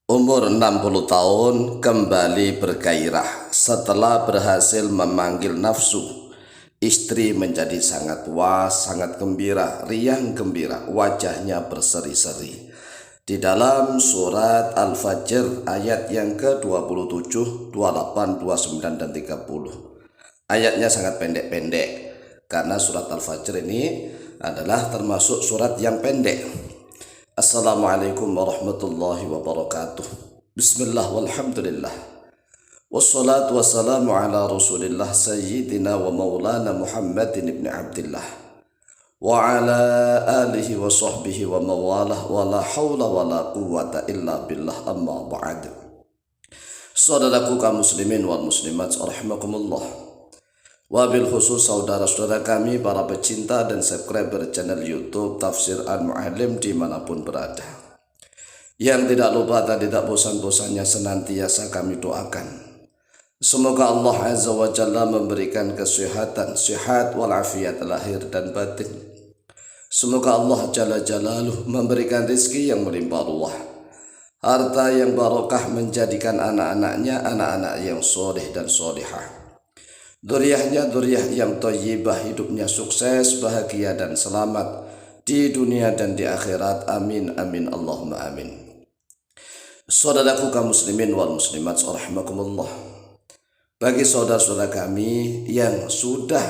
Umur 60 tahun kembali bergairah setelah berhasil memanggil nafsu. Istri menjadi sangat puas, sangat gembira, riang gembira, wajahnya berseri-seri. Di dalam surat Al-Fajr ayat yang ke-27, 28, 29, dan 30. Ayatnya sangat pendek-pendek karena surat Al-Fajr ini adalah termasuk surat yang pendek. Assalamualaikum warahmatullahi wabarakatuh. Bismillah walhamdulillah. Wassalatu wassalamu ala rasulillah sayyidina wa maulana Muhammadin ibn Abdillah wa ala alihi wa sahbihi wa mawalah wa la hawla wa la quwwata illa billah amma ba'd. Saudaraku kaum muslimin wal muslimat rahimakumullah. Wabil khusus saudara-saudara kami para pecinta dan subscriber channel YouTube Tafsir Al-Mu'allim dimanapun berada, yang tidak lupa dan tidak bosan-bosannya senantiasa kami doakan, semoga Allah Azza wa Jalla memberikan kesehatan, sehat walafiat lahir dan batin. Semoga Allah Jalla Jalaluh memberikan rezeki yang melimpah ruah, harta yang barokah, menjadikan anak-anaknya anak-anak yang soleh dan solihah, Duriahnya duriah yang thayyibah, hidupnya sukses, bahagia dan selamat di dunia dan di akhirat. Amin amin Allahumma amin. Saudaraku kaum muslimin wal muslimat rahimakumullah. Bagi saudara-saudara kami yang sudah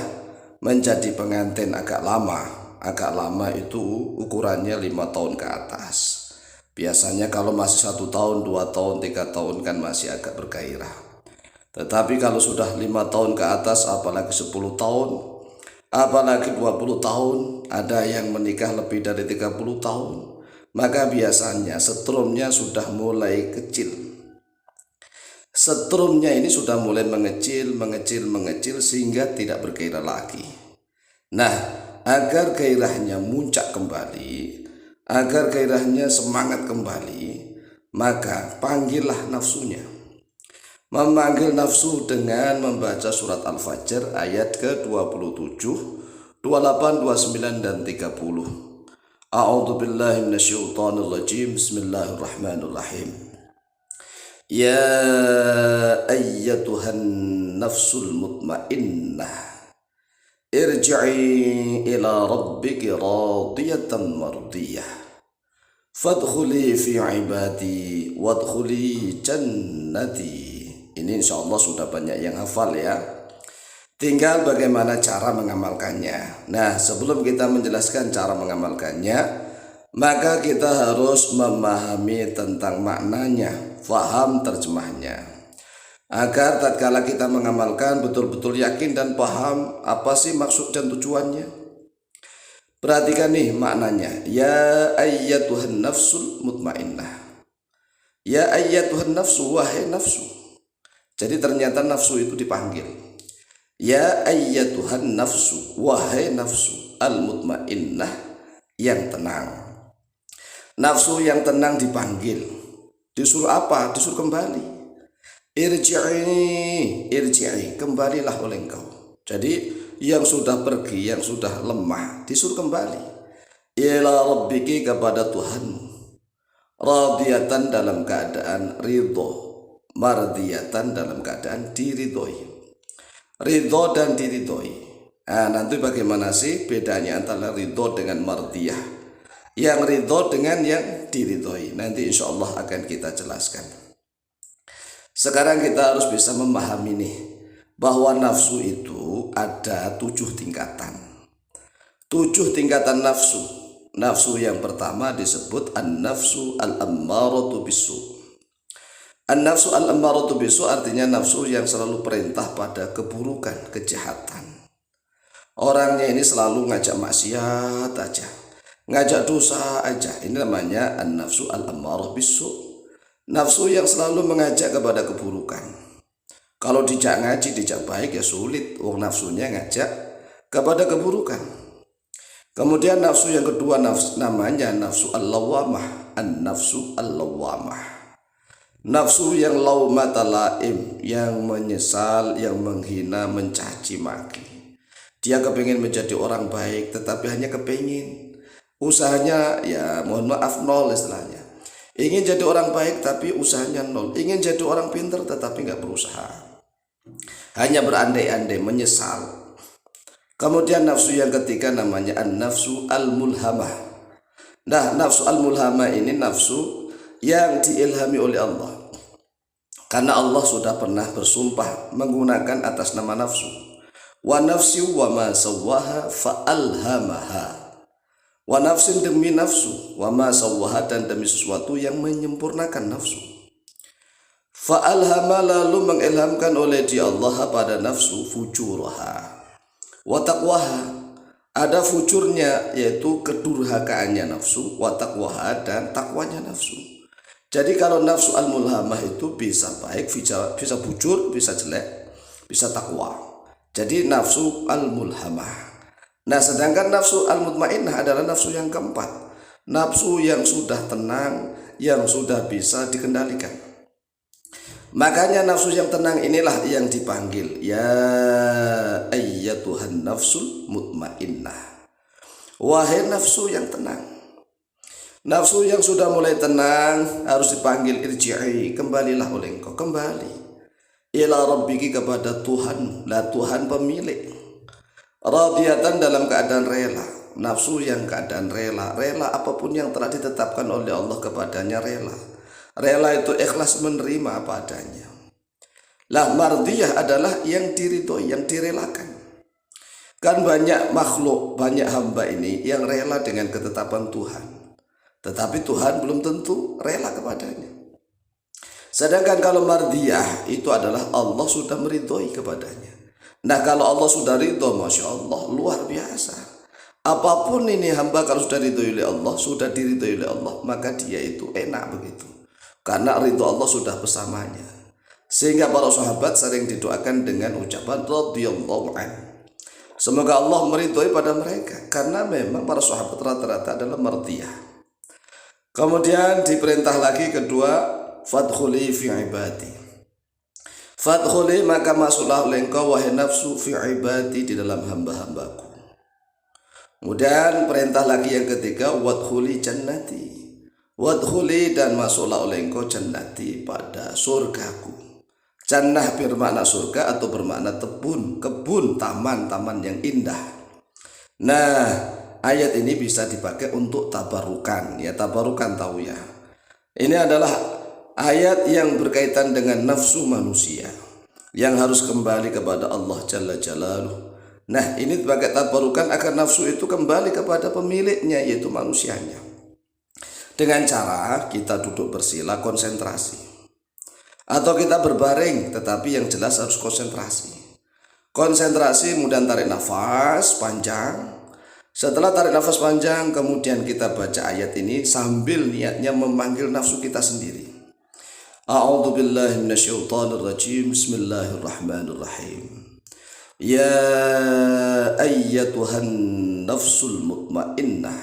menjadi pengantin agak lama itu ukurannya 5 tahun ke atas. Biasanya kalau masih 1 tahun, 2 tahun, 3 tahun kan masih agak bergairah. Tetapi kalau sudah 5 tahun ke atas, apalagi 10 tahun, apalagi 20 tahun, ada yang menikah lebih dari 30 tahun, maka biasanya setrumnya sudah mulai kecil. Setrumnya ini sudah mulai mengecil sehingga tidak bergairah lagi. Nah, agar gairahnya muncak kembali, agar gairahnya semangat kembali, maka panggillah nafsunya. Memanggil nafsu dengan membaca surat Al-Fajr ayat ke-27, 28, 29, dan 30. A'udzu billahi minasyaitonir rajim. Bismillahirrahmanirrahim. Ya ayyatuhan nafsul mutmainnah, irji'i ila rabbiki radiyatan mardiyah, fadkhuli fi ibadi wadkhuli jannati. Ini insya Allah sudah banyak yang hafal ya. Tinggal bagaimana cara mengamalkannya. Nah, sebelum kita menjelaskan cara mengamalkannya, maka kita harus memahami tentang maknanya, faham terjemahnya, agar tatkala kita mengamalkan betul-betul yakin dan paham apa sih maksud dan tujuannya. Perhatikan nih maknanya. Ya ayyatuhan nafsul mutmainnah. Ya ayyatuhan nafsu, wahai nafsu. Jadi ternyata nafsu itu dipanggil. Ya ayyatuhan nafsu, wahai nafsu al-mutmainnah, yang tenang. Nafsu yang tenang dipanggil. Disuruh apa? Disuruh kembali. Irji'i, kembalilah oleh engkau. Jadi yang sudah pergi, yang sudah lemah, disuruh kembali. Ila rabbiki, kepada Tuhanmu. Radiyatan, dalam keadaan ridho. Mardiyatan, dalam keadaan diridhoi. Ridho dan diridhoi. Nah, nanti bagaimana sih bedanya antara ridho dengan mardiyah? Yang ridho dengan yang diridhoi, nanti insya Allah akan kita jelaskan. Sekarang kita harus bisa memahami nih, bahwa nafsu itu ada 7 tingkatan. 7 tingkatan nafsu. Nafsu yang pertama disebut an-nafsu al-ammaratu bisu. An-nafsu al-ammaratu bisu artinya nafsu yang selalu perintah pada keburukan, kejahatan. Orangnya ini selalu ngajak maksiat aja, ngajak dosa aja. Ini namanya an-nafsu al-ammaratu bisu. Nafsu yang selalu mengajak kepada keburukan. Kalau dijak ngaji, dijak baik ya sulit. Nafsunya ngajak kepada keburukan. Kemudian nafsu yang kedua namanya nafsu al-lawamah. An-nafsu al-lawamah. Nafsu yang laumata laim, yang menyesal, yang menghina, mencaci maki. Dia kepingin menjadi orang baik, tetapi hanya kepingin. Usahanya ya mohon maaf nol istilahnya. Ingin jadi orang baik tapi usahanya nol. Ingin jadi orang pintar tetapi nggak berusaha. Hanya berandai-andai, menyesal. Kemudian nafsu yang ketiga namanya an-nafsu al-mulhamah. Nah, nafsu al-mulhamah ini nafsu yang diilhami oleh Allah. Karena Allah sudah pernah bersumpah menggunakan atas nama nafsu. Wa nafsi wa ma sawwaha fa'alhamaha. Wa nafsin demi nafsu, wa ma sawwaha dan demi sesuatu yang menyempurnakan nafsu. Fa'alhama lalu mengilhamkan oleh dia Allah pada nafsu fujuraha wa taqwaha. Ada fujurnya yaitu kedurhakaannya nafsu, wa taqwaha dan takwanya nafsu. Jadi kalau nafsu al-mulhamah itu bisa baik, bisa bujur, bisa jelek, bisa takwa. Jadi nafsu al-mulhamah. Nah, sedangkan nafsu al-mutmainnah adalah nafsu yang keempat. Nafsu yang sudah tenang, yang sudah bisa dikendalikan. Makanya nafsu yang tenang inilah yang dipanggil ya ayyatuhan nafsul mutmainnah. Wahai nafsu yang tenang. Nafsu yang sudah mulai tenang harus dipanggil irji'i, kembalilah oleh engkau, kembali ila rabbiki, kepada Tuhan, lah Tuhan pemilik. Radiyatan dalam keadaan rela. Nafsu yang keadaan rela apapun yang telah ditetapkan oleh Allah kepadanya rela. Rela itu ikhlas menerima apa adanya. Lah mardiyah adalah yang diridhoi, yang direlakan. Kan banyak makhluk, banyak hamba ini yang rela dengan ketetapan Tuhan, tetapi Tuhan belum tentu rela kepadanya. Sedangkan kalau mardiyah itu adalah Allah sudah meridhoi kepadanya. Nah, kalau Allah sudah ridho, Masya Allah, luar biasa. Apapun ini hamba kalau sudah ridho oleh Allah, sudah diridhoi oleh Allah, maka dia itu enak begitu. Karena ridho Allah sudah bersamanya. Sehingga para sahabat sering didoakan dengan ucapan radhiyallahu anhu. Semoga Allah meridhoi pada mereka. Karena memang para sahabat rata-rata adalah mardiyah. Kemudian diperintah lagi kedua, fadkhuli fi ibadi. Fadkhuli, maka masuklah oleh engkau wahai nafsu fi ibadi, di dalam hamba-hambaku. Kemudian perintah lagi yang ketiga, wadkhuli jannati. Wadkhuli, dan masuklah oleh engkau jannati, pada surgaku. Jannah bermakna surga atau bermakna kebun, taman yang indah. Nah, ayat ini bisa dipakai untuk tabarukan, ya tabarukan tahu ya. Ini adalah ayat yang berkaitan dengan nafsu manusia yang harus kembali kepada Allah Jalla Jalaluh. Nah, ini sebagai tabarukan agar nafsu itu kembali kepada pemiliknya, yaitu manusianya. Dengan cara kita duduk bersila konsentrasi, atau kita berbaring, tetapi yang jelas harus konsentrasi. Konsentrasi, kemudian tarik nafas panjang. Setelah tarik nafas panjang, kemudian kita baca ayat ini sambil niatnya memanggil nafsu kita sendiri. A'udzu billahi minasyaitonir rajim. Bismillahirrahmanirrahim. Ya ayyatuhan nafsul mutmainnah,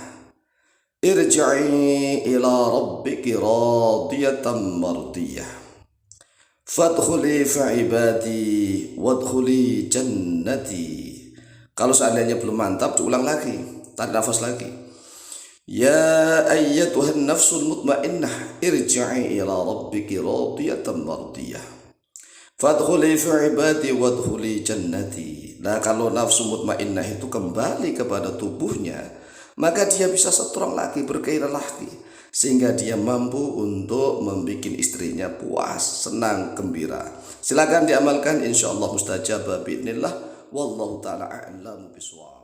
irji'i ila rabbiki radiyatan mardiyah. Fadkhuli fi ibadi wadkhuli jannati. Kalau seandainya belum mantap, diulang lagi, tarik nafas lagi. Ya ayyatuhan nafsul mutmainnah, irji'i ila rabbiki radiyatan mardiyah. Fadkhuli fi ibadi wadkhuli jannati. Nah, kalau nafsu mutmainnah itu kembali kepada tubuhnya, maka dia bisa strong lagi, bergairah lagi, sehingga dia mampu untuk membuat istrinya puas, senang, gembira. Silakan diamalkan, insyaallah mustajab biidznillah. Wallahu ta'ala a'lam bishawab.